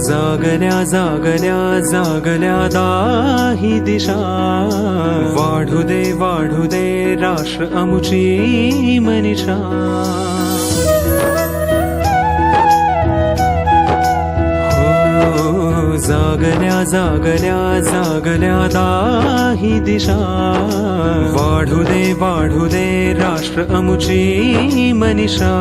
जागल्या जागल्या जागल्या दाही दिशा, वाढू दे राष्ट्र अमुची मनीषा। हो जागल्या जागल्या जागल्या दाही दिशा, वाढू दे राष्ट्र अमुची मनीषा।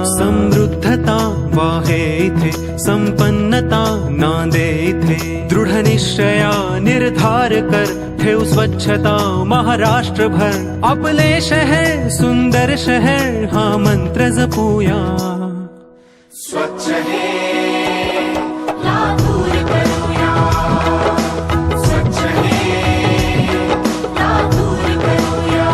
समृद्धता वाहे इथे, संपन्नता नांदे इथे, दृढ निश्चया निर्धार कर, ठेव स्वच्छता महाराष्ट्रभर। आपले शहर सुंदर शहर, हा मंत्र जपूया। स्वच्छ हे लातूर करूया, स्वच्छ हे लातूर करूया।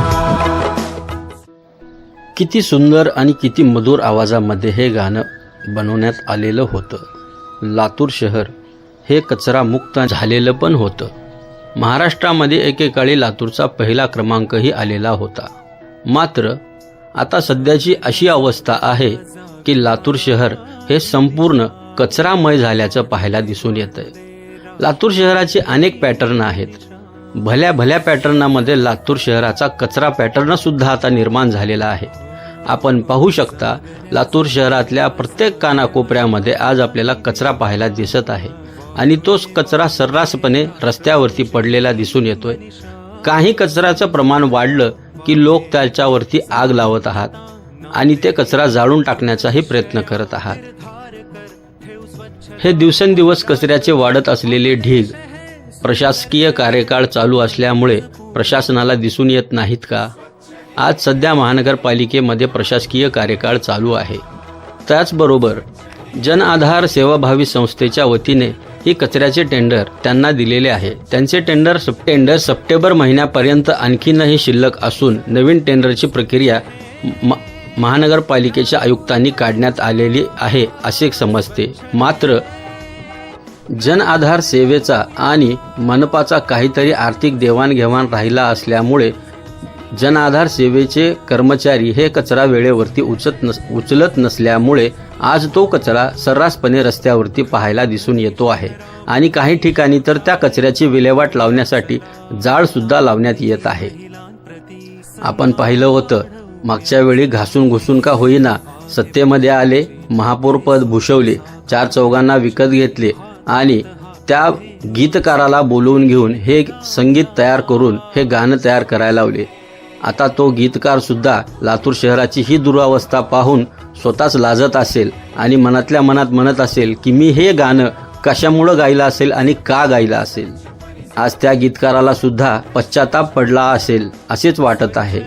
किती सुंदर आणि किती मधुर आवाजामध्ये हे गाणं बनवण्यात आलेलं होतं। लातूर शहर हे कचरा मुक्त झालेलं पण होतं। महाराष्ट्रामध्ये एकेकाळी लातूरचा पहिला क्रमांकही आलेला होता। मात्र आता सध्याची अशी अवस्था आहे की लातूर शहर हे संपूर्ण कचरामय झाल्याचं पाहायला दिसून येतंय। लातूर शहराचे अनेक पॅटर्न आहेत। भल्या भल्या पॅटर्नामध्ये लातूर शहराचा कचरा पॅटर्न सुद्धा आता निर्माण झालेला आहे। आपण पाहू शकता लातूर शहरातल्या प्रत्येक कानाकोपऱ्यामध्ये आज आपल्याला कचरा पाहायला दिसत आहे आणि तोच कचरा सर्रासपणे रस्त्यावरती पडलेला दिसून येतोय। काही कचऱ्याचं प्रमाण वाढलं की लोक त्याच्यावरती आग लावत आहात आणि ते कचरा जाळून टाकण्याचाही प्रयत्न करत आहात। हे दिवसेंदिवस कचऱ्याचे वाढत असलेले ढीग प्रशासकीय कार्यकाळ चालू असल्यामुळे प्रशासनाला दिसून येत नाहीत का? आज सध्या महानगरपालिकेमध्ये प्रशासकीय कार्यकाळ चालू आहे। त्याचबरोबर जन आधार सेवाभावी संस्थेच्या वतीने ही कचऱ्याचे टेंडर त्यांना दिलेले आहे। त्यांचे टेंडर सप्टेंबर महिन्यापर्यंत आणखीनही शिल्लक असून नवीन टेंडरची प्रक्रिया महानगरपालिकेच्या आयुक्तांनी काढण्यात आलेली आहे असे समजते। मात्र जन आधार सेवेचा आणि मनपाचा काहीतरी आर्थिक देवाणघेवाण राहिला असल्यामुळे जन आधार सेवेचे कर्मचारी हे कचरा वेळेवरती उचलत नसल्यामुळे आज तो कचरा सर्रासपणे रस्त्यावरती पाहायला दिसून येतो आहे आणि काही ठिकाणी तर त्या कचऱ्याची विल्हेवाट लावण्यासाठी जाळ सुद्धा लावण्यात येत आहे। आपण पाहिलं होतं मागच्या वेळी घासून घुसून का होईना सत्तेमध्ये आले, महापौरपद भूषवले, 4 चौघांना विकत घेतले आणि त्या गीतकाराला बोलवून घेऊन हे संगीत तयार करून हे गाणं तयार करायला लावले। आता तो गीतकार सुद्धा लातूर शहराची ही दुरावस्था पाहून स्वतःच लाजत असेल आणि मनातल्या मनात म्हणत असेल की मी हे गाणं कशामुळं गायलं असेल आणि का गायलं असेल। आज त्या गीतकाराला सुद्धा पश्चाताप पडला असेल असेच वाटत आहे।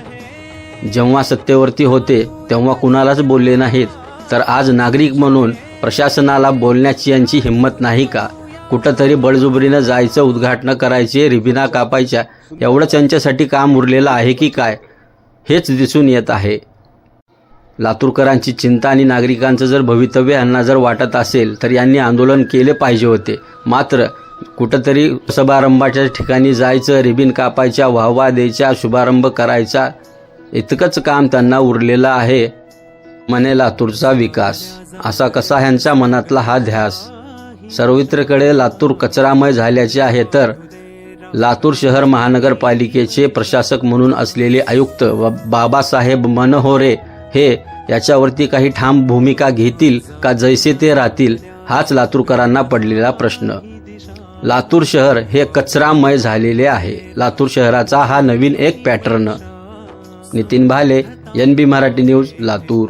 जेव्हा सत्तेवरती होते तेव्हा कुणालाच बोलले नाहीत, तर आज नागरिक म्हणून प्रशासनाला बोलण्याची यांची हिंमत नाही का? कुठंतरी बळजुबरीनं जायचं, उद्घाटन करायचे, रिबिना कापायच्या, एवढंच यांच्यासाठी काम उरलेलं आहे की काय हेच दिसून येत आहे। लातूरकरांची चिंता आणि नागरिकांचं जर भवितव्य यांना जर वाटत असेल तर यांनी आंदोलन केले पाहिजे होते। मात्र कुठंतरी समारंभाच्या ठिकाणी जायचं, रिबिन कापायच्या, वाहवा द्यायच्या, शुभारंभ करायचा, इतकंच काम त्यांना उरलेलं आहे। म्हणे लातूरचा विकास, असा कसा ह्यांच्या मनातला हा ध्यास? सर्वत्रकडे लातूर कचरामय झाल्याचे आहे, तर लातूर शहर महानगरपालिकेचे प्रशासक म्हणून असलेले आयुक्त बाबासाहेब मनोहरे हे याच्यावरती काही ठाम भूमिका घेतील का जैसे ते राहतील हाच लातूरकरांना पडलेला प्रश्न। लातूर शहर हे कचरामय झालेले आहे। लातूर शहराचा हा नवीन एक पॅटर्न। नितीन भाले, NB मराठी न्यूज, लातूर।